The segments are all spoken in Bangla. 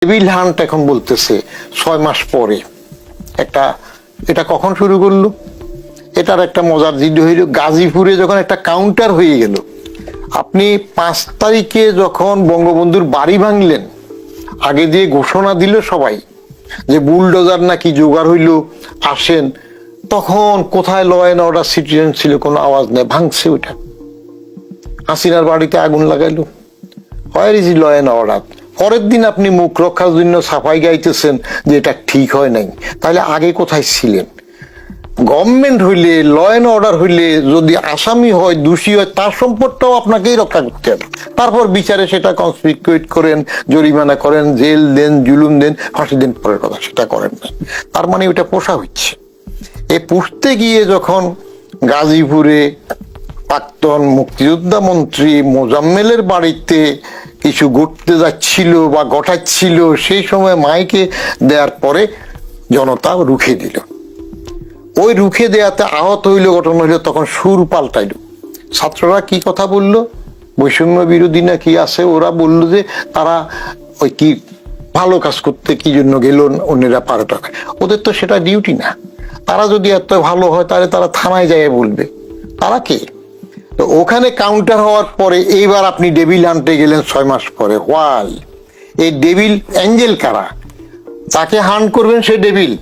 ডেভিল হান্ট এখন বলতেছে 6 মাস পরে একটা, এটা কখন শুরু করলো? এটার একটা মজার ভিডিও হইল গাজীপুরে যখন একটা কাউন্টার হয়ে গেল। আপনি 5 তারিখে যখন বঙ্গবন্ধুর বাড়ি ভাঙলেন, আগে দিয়ে ঘোষণা দিল সবাই যে বুলডোজার নাকি জোগাড় হইল, আসেন, তখন কোথায় ল অ্যান্ড অর্ডার সিটিজেন ছিল? কোনো আওয়াজ নেই, ভাঙছে ওইটা। হাসিনার বাড়িতে আগুন লাগাইলো, where is law and order? পরের দিন আপনি মুখ রক্ষার জন্য সাফাই গাইতেছেন যে এটা ঠিক হয় নাই। তাহলে আগে কোথায় ছিলেন? গভর্নমেন্ট হইলে, ল অ্যান্ড অর্ডার হইলে, যদি আসামি হয়, দোষী হয়, তার সম্পদটাও আপনাকেই রক্ষা করতে হবে। তারপর বিচারে সেটা কনসপিকুয়েট করেন, জরিমানা করেন, জেল দেন, জুলুম দেন, ফাঁসি দেন, পরের কথা, সেটা করেন না। তার মানে ওইটা পোষা হচ্ছে। এ পুষতে গিয়ে যখন গাজীপুরে প্রাক্তন মুক্তিযোদ্ধা মন্ত্রী মোজাম্মেলের বাড়িতে কিছু ঘটতে যাচ্ছিল বা ঘটাচ্ছিল, সেই সময় মাইকে দেওয়ার পরে জনতা রুখে দিল। ওই রুখে দেওয়াতে আহত হইল, ঘটনা হইল, তখন সুর পাল্টাইল। ছাত্ররা কি কথা বলল? বৈষম্য বিরোধী না কি আছে, ওরা বললো যে তারা ওই কি ভালো কাজ করতে কি জন্য গেল, অন্যেরা পারোটা। ওদের তো সেটা ডিউটি না। তারা যদি এত ভালো হয় তাহলে তারা থানায় যায় বলবে। তারা কে? তো ওখানে কাউন্টার হওয়ার পরে এইবার আপনি ডেভিল হান্টে গেলেন 6 মাস পরে। হোয়াই? এই ডেভিল এঞ্জেল কারা? তাকে হান্ট করবেন, সে ডেভিল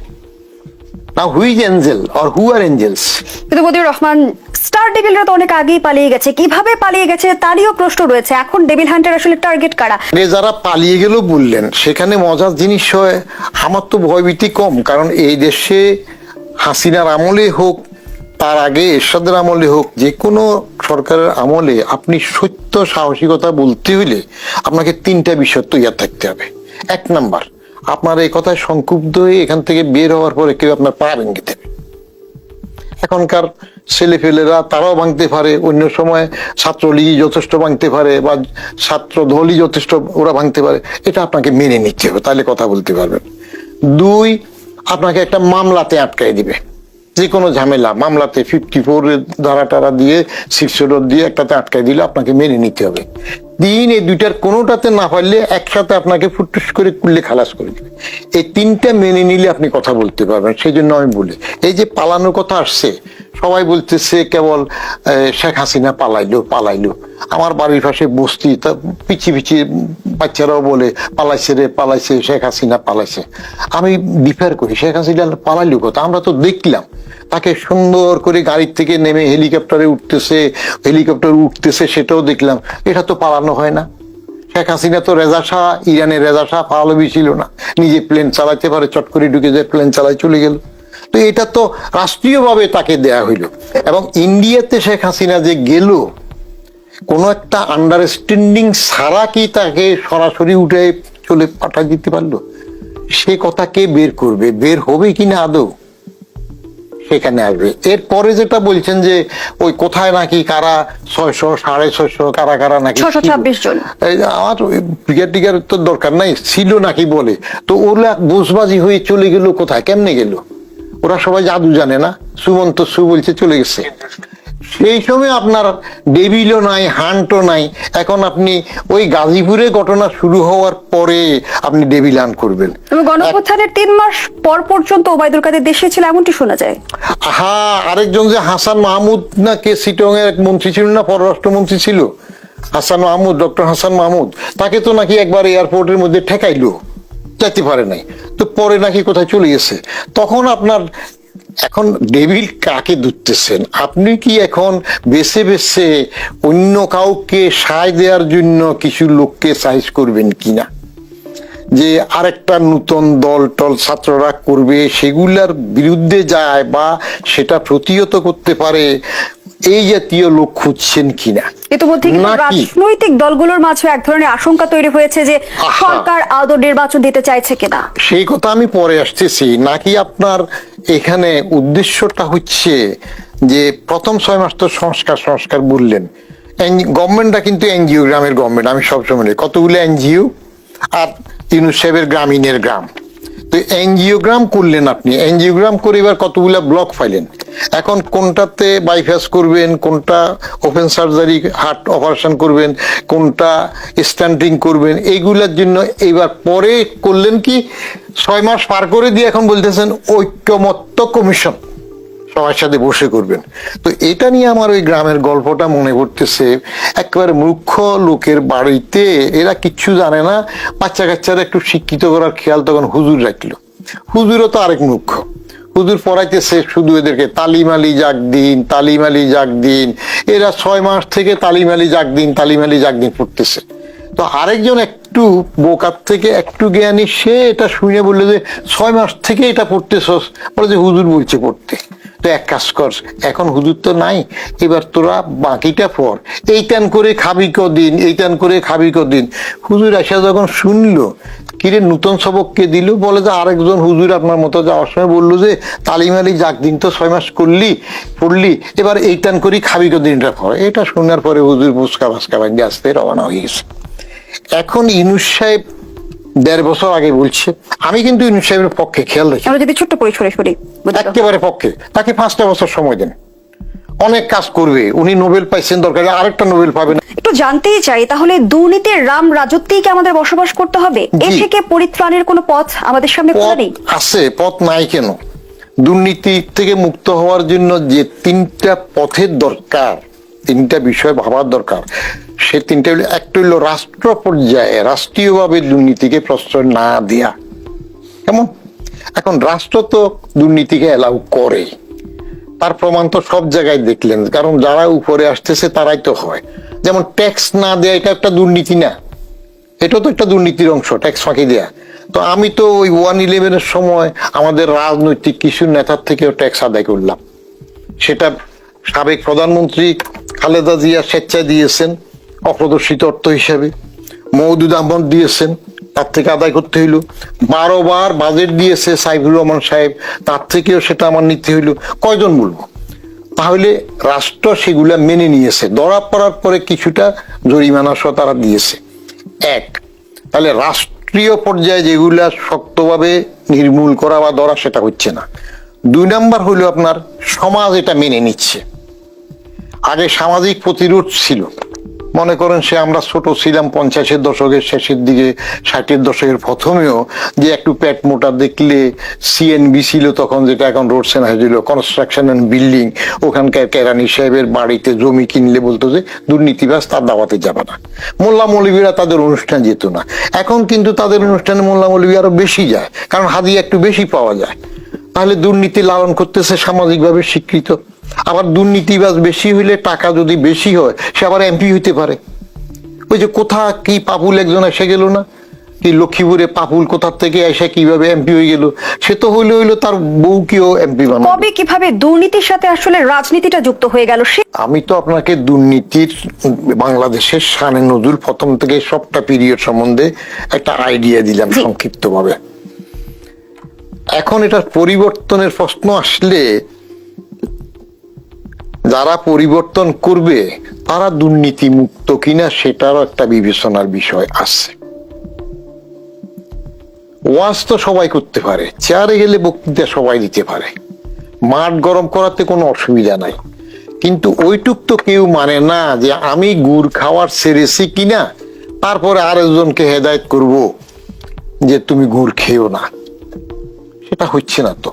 না? Who's angel or who are angels? কিন্তু মতিউর রহমান, স্টার ডেভিলরা তো অনেক আগেই পালিয়ে গেছে, কিভাবে পালিয়ে গেছে তারও প্রশ্ন রয়েছে। এখন ডেভিল হান্টার আসলে টার্গেট কারা? যারা পালিয়ে গেল বললেন, সেখানে মজার জিনিস হয়, আমার তো ভয়ভীতি কম, কারণ এই দেশে হাসিনার আমলে হোক, তার আগে এরশাদের আমলে হোক, যে কোনো সরকারের আমলে আপনি সত্য সাহসিকতা বলতে হইলে আপনাকে 3টা বিষয় তৈরি থাকতে হবে। 1 নাম্বার, আপনার এই কথায় সংক্ষুব্ধ হয়ে এখান থেকে বের হওয়ার পরে কেউ আপনার পা ভেঙে দেবে। এখনকার ছেলেপেলেরা তারাও ভাঙতে পারে, অন্য সময় ছাত্রলীগই যথেষ্ট ভাঙতে পারে, বা ছাত্র দলই যথেষ্ট ওরা ভাঙতে পারে। এটা আপনাকে মেনে নিতে হবে, তাহলে কথা বলতে পারবেন। 2, আপনাকে একটা মামলাতে আটকাই দিবে, যে কোনো ঝামেলা মামলাতে 54 ধারা টারা দিয়ে, 6 দিয়ে একটাতে আটকাই দিলে আপনাকে মেনে নিতে হবে। 3, এই 2টার কোনোটাতে না পারলে একসাথে আপনাকে ফুটুস করে কুললে খালাস করে দিবে। এই 3টা মেনে নিলে আপনি কথা বলতে পারবেন। সেই জন্য আমি বলি, এই যে পালানোর কথা আসছে, সবাই বলতেছে কেবল শেখ হাসিনা পালাইলো। আমার বাড়ির পাশে বস্তি, তা পিছিয়ে পিছিয়ে বাচ্চারাও বলে পালাইছে রে, পালাইছে, শেখ হাসিনা পালাইছে। আমি ডিফার করি, শেখ হাসিনা পালাইলো কথা? আমরা তো দেখলাম তাকে সুন্দর করে গাড়ির থেকে নেমে হেলিকপ্টারে উঠতেছে, সেটাও দেখলাম। এটা তো পালানো হয় না। শেখ হাসিনা তো রেজা শাহ, ইরানের রেজা শাহ পালাবি ছিল না, নিজে প্লেন চালাতে পারে, চট করে ঢুকে যায়, প্লেন চালাই চলে গেল। তো এটা তো রাষ্ট্রীয়ভাবে তাকে দেয়া হইল। এবং ইন্ডিয়াতে শেখ হাসিনা যে গেল, কোন একটা আন্ডারস্ট্যান্ডিং ছাড়া কি তাকে সরাসরি উঠে চলে পাঠা দিতে পারলো? সে কথা কে বের করবে? বের হবে কিনা আদৌ? সেখানে আসবে। এরপরে যেটা বলছেন যে ওই কোথায় নাকি কারা 600, 650, কারা কারা নাকি 626 জন, আমার ব্রিগেডিয়ার তো দরকার নাই, ছিল নাকি বলে। তো ওরা বুঝবাজি হয়ে চলে গেল কোথায়, কেমনে গেল? ওরা সবাই জাদু জানে না, সুমন্ত সু বলছে চলে গেছে। সেই সময় আপনার ডেভিলও নাই, হান্টও নাই। এখন আপনি ওই গাজীপুরে ঘটনা শুরু হওয়ার পরে আপনি ডেভিল হান্ট করবেন। গণঅভ্যুত্থানের 3 মাস পর পর্যন্ত ওবায়দুল কাদের দেশে ছিল, এমনটি শোনা যায়। হ্যাঁ, আরেকজন যে হাসান মাহমুদ না কে, চিটং এর এক মন্ত্রী ছিল না, পররাষ্ট্রমন্ত্রী ছিল, হাসান মাহমুদ, ডক্টর হাসান মাহমুদ, তাকে তো নাকি একবার এয়ারপোর্টের মধ্যে ঠেকাইলো, যেতে পারে নাই। তো পরে নাকি কোথায় চলে গেছে। তখন আপনার এখন ডেভিল কাকে ধরতেছেন? আপনি কি এখন বেছে বেছে অন্য কাউকে সায় দেওয়ার জন্য কিছু লোককে সাইজ করবেন কিনা, যে আরেকটা নতুন দল টল ছাত্ররা করবে, সেগুলার বিরুদ্ধে যায় বা সেটা প্রতিহত করতে পারে, এই জাতীয় লোক খুঁজছেন কিনা? ইতিমধ্যে রাজনৈতিক দলগুলোর মাঝে এক ধরনের আশঙ্কা তৈরি হয়েছে যে সরকার আদৌ নির্বাচন দিতে চাইছে কিনা। সেই কথা আমি পরে আসতেছি। নাকি আপনার এখানে উদ্দেশ্যটা হচ্ছে যে প্রথম 6 মাস তো সংস্কার বললেন, গভর্নমেন্টটা কিন্তু এনজিওগ্রামের গভর্নমেন্ট। আমি সবসময় কতগুলো এনজিও আর ইউনুস সাহেবের গ্রামীণের গ্রাম। তো এনজিওগ্রাম করলেন আপনি, এনজিওগ্রাম করে এবার কতগুলা ব্লক পাইলেন। এখন কোনটাতে বাইপাস করবেন, কোনটা ওপেন সার্জারি হার্ট অপারেশন করবেন, কোনটা স্ট্যান্ডিং করবেন, এইগুলোর জন্য এইবার পরে করলেন কি 6 মাস পার করে দিয়ে এখন বলতেছেন ঐক্যমত্য কমিশন সবার সাথে বসে করবেন। তো এটা নিয়ে আমার ওই গ্রামের গল্পটা মনে পড়তেছে। একেবারে মূর্খ লোকের বাড়িতে, এরা কিচ্ছু জানে না, বাচ্চা কাচ্চারা একটু শিক্ষিত করার খেয়াল তখন হুজুর রাখলো। হুজুরও তো আরেক মূর্খ, হুজুর পড়াইতেছে শুধু এদেরকে তালিম আলী জাগ দিন, তালিম আলী জাগ দিন। এরা 6 মাস থেকে তালিম আলী জাগ দিন, তালিম আলী জাগ দিন পড়তেছে। তো আরেকজন একটু বোকার থেকে একটু জ্ঞানী, সে এটা শুনে বললো যে 6 মাস থেকে এটা পড়তেছস, বলে যে হুজুর বলছে পড়তে। তো এক কাজ কর, এখন হুজুর তো নাই, এবার তোরা বাকিটা পর, এই টান করে খাবি কদিন, এই টান করে খাবি কদিন। হুজুর আসা যখন শুনলো, কিরে নতুন সবক কে দিল, বলে যে আরেকজন হুজুর আপনার মতো যাওয়ার সময় বললো যে তালিম আলী যাক দিন তো 6 মাস করলি পড়লি, এবার এই টান করি খাবি কদিনটা পর। এটা শোনার পরে হুজুর বুসকা ভাসকা ভাঙ্গে আসতে রওনা হয়ে গেছে। এখন ইউনূস সাহেব 1.5 বছর আগে বলছে, আমি কিন্তু ইউনূস সাহেবের পক্ষে, খেয়াল রাখি, আমরা যদি ছোট্ট পরিসরে শুনি, একেবারে পক্ষে। তাকে 5টা বছর সময় দেন, অনেক কাজ করবে। উনি নোবেল পাইছেন, দরকার আরেকটা নোবেল পাবেন। একটু জানতেই চাই, তাহলে দুর্নীতির রাম রাজত্বেই কি আমাদের বসবাস করতে হবে? এ জি। থেকে পরিত্রাণের কোনো পথ আমাদের সামনে খোলা পথ নেই? আছে, পথ নাই কেন? দুর্নীতি থেকে মুক্ত হওয়ার জন্য যে 3টা পথের দরকার, 3টা বিষয় ভাবার দরকার, সে 3টা হলো, একটা হলো রাষ্ট্র পর্যায়ে রাষ্ট্রীয়ভাবে দুর্নীতিকে প্রশ্রয় না দেয়া। কেমন? এখন রাষ্ট্র তো দুর্নীতিকে অ্যালাউ করে, তার প্রমাণ তো সব জায়গায় দেখলেন, কারণ যারা উপরে আসতেছে তারাই তো হয়। যেমন ট্যাক্স না দেয়া, এটা একটা দুর্নীতি না? এটা তো একটা দুর্নীতির অংশ, ট্যাক্স ফাঁকি দেয়া। তো আমি তো ওই 1/11 সময় আমাদের রাজনৈতিক কিছু নেতার থেকেও ট্যাক্স আদায় করলাম। সেটা সাবেক প্রধানমন্ত্রী খালেদা জিয়া স্বেচ্ছায় দিয়েছেন অপ্রদর্শিত অর্থ হিসাবে, মওদুদ আহমদ দিয়েছেন, তার থেকে আদায় করতে হইল। 12 বার বাজেট দিয়েছে সাইফুর রহমান সাহেব, তার থেকেও সেটা আমার নিতে হইল। কয়জন বলবো? তাহলে রাষ্ট্র সেগুলা মেনে নিয়েছে, ধরা পড়ার পরে কিছুটা জরিমানা সহ তারা দিয়েছে। এক, তাহলে রাষ্ট্রীয় পর্যায়ে যেগুলা শক্তভাবে নির্মূল করা বা ধরা, সেটা হচ্ছে না। 2 নাম্বার হইলো আপনার সমাজ এটা মেনে নিচ্ছে। আগে সামাজিক প্রতিরোধ ছিল, মনে করেন সে আমরা ছোট ছিলাম 50-এর দশকের শেষের দিকে, 60-এর দশকের প্রথমেও, যে একটু পেট মোটা দেখলে সিএনবি ছিল তখন, যেটা এখন রোড সেনা হয়েছিল, কনস্ট্রাকশন এন্ড বিল্ডিং, ওখানকার কেরানি সাহেবের বাড়িতে জমি কিনলে বলতো যে দুর্নীতিবাজ, তার দাওয়াতে যাবে না। মোল্লা মৌলবীরা তাদের অনুষ্ঠান যেত না। এখন কিন্তু তাদের অনুষ্ঠানে মোল্লা মৌলবী আরো বেশি যায়, কারণ হাদিয়া একটু বেশি পাওয়া যায়। তাহলে দুর্নীতি লালন করতেছে, সামাজিকভাবে স্বীকৃত। আবার দুর্নীতিবাজ বেশি হইলে, টাকা যদি বেশি হয়, সে আবার এমপি হইতে পারে। ওই যে কোথা কি পাপুল একজন এসে গেল না, কি লক্ষ্মীপুরে পাপুল কোথার থেকে এসে কিভাবে এমপি হয়ে গেল, সে তো হইলো তার বউকেও এমপি বানাবে। কবে কিভাবে দুর্নীতির সাথে আসলে রাজনীতিটা যুক্ত হয়ে গেল? আমি তো আপনাকে দুর্নীতির বাংলাদেশের শানে নজরুল প্রথম থেকে সবটা পিরিয়ড সম্বন্ধে একটা আইডিয়া দিলাম সংক্ষিপ্তভাবে। এখন এটার পরিবর্তনের প্রশ্ন আসলে, যারা পরিবর্তন করবে তারা দুর্নীতি মুক্ত কিনা সেটারও একটা বিবেচনার বিষয় আছে। ওয়াজ তো সবাই করতে পারে, চেয়ারে গেলে বক্তৃতা সবাই দিতে পারে, মাঠ গরম করাতে কোনো অসুবিধা নাই, কিন্তু ওইটুক তো কেউ মানে না যে আমি গুড় খাওয়ার ছেড়েছি কিনা তারপরে আরেকজনকে হেদায়েত করব যে তুমি গুড় খেও না। সেটা হচ্ছে না তো।